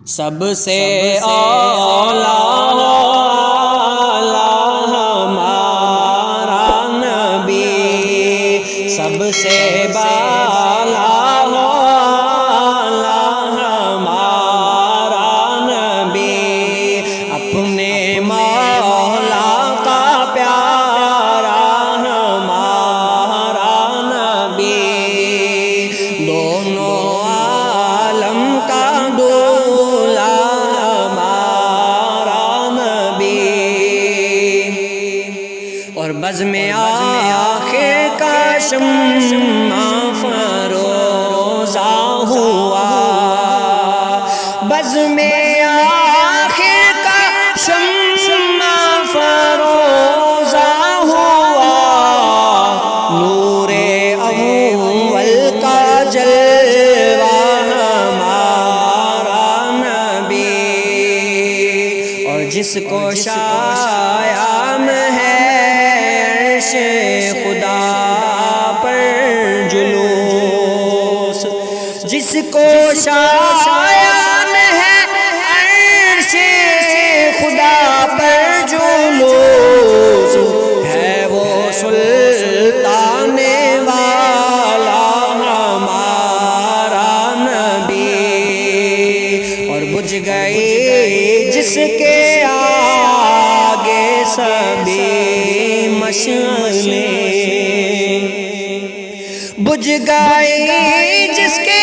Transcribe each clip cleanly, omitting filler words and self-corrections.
سب سے اولا ہمارا نبی، سب سے بالا ہمارا نبی، اپنے مولا کا پیارا ہمارا نبی، دونوں عالم کا دولا ہمارا نبی، اور بزم آخر کا شمع فروزہ ہوا، بزم آخر کا شمع فروزہ ہوا، نور اول کا جلوہ ہمارا نبی، اور جس کو شایان ہے عرش خدا پر جلوس، جس کو شایان ہے عرش خدا پر جلوس، ہے وہ سلطان والا ہمارا نبی، اور بجھ گئی جس کے آگے سبھی مشعلیں، بجھ گئی جس کے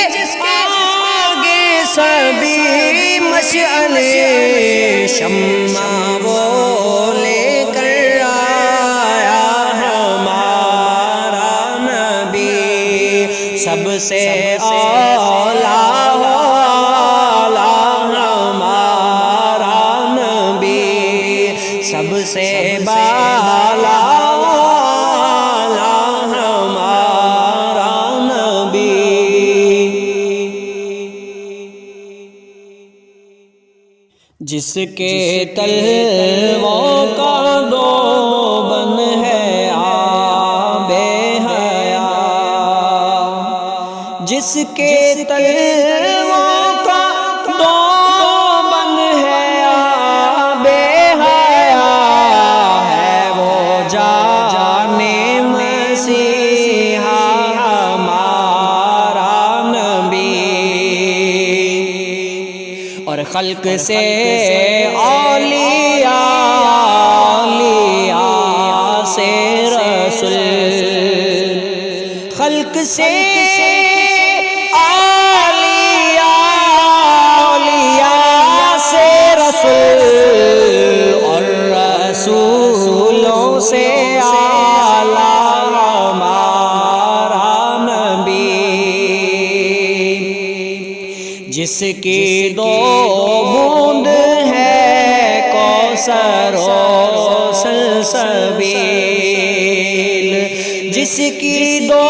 آگے سبھی مشعلیں، شمع وہ لے کر آیا ہمارا نبی، سب سے اولا ہمارا نبی، سب سے بالا ہمارا نبی، جس کے تلووں کا دو بن ہے آب حیات، جس کے تلووں کا دو بن ہے آب حیات، ہے وہ جان مسیحا ہمارا نبی، اور خلق سے اولیاء سے رسول، خلق سے اولیاء سے رسول، اور رسولوں سے اعلیٰ ہمارا نبی، جس کی دو بوند ہے کوثر و سلسبیل، جس کی دو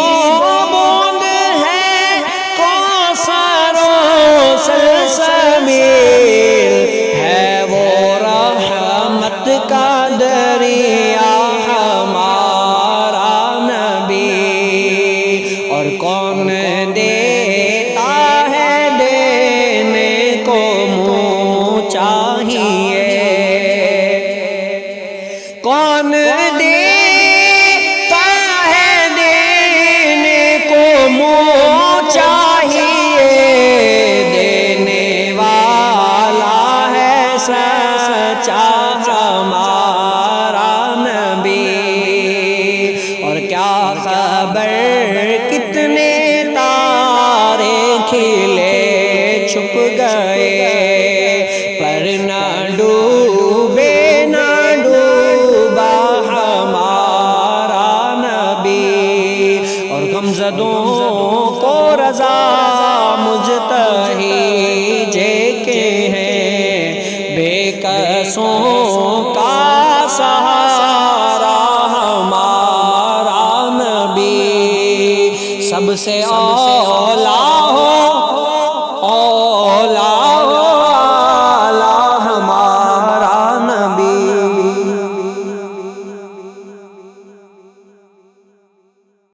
بوند ہے کوثر و سلسبیل، ہے وہ رحمت کا دریا ہمارا نبی، اور کون دیتا ہے دینے کو منہ چاہیے، کون دیتا ہے دینے کو منہ چاہیے، دینے والا ہے سچا ہمارا نبی، اور کیا خبر کتنے تارے کھلے چھپ گئے، پر نہ ڈوبے نہ ڈوبا ہمارا نبی، اور غمزدوں کو رضا مجتہد کے ہیں، بے کسوں کا سہارا ہمارا نبی، سب سے اولا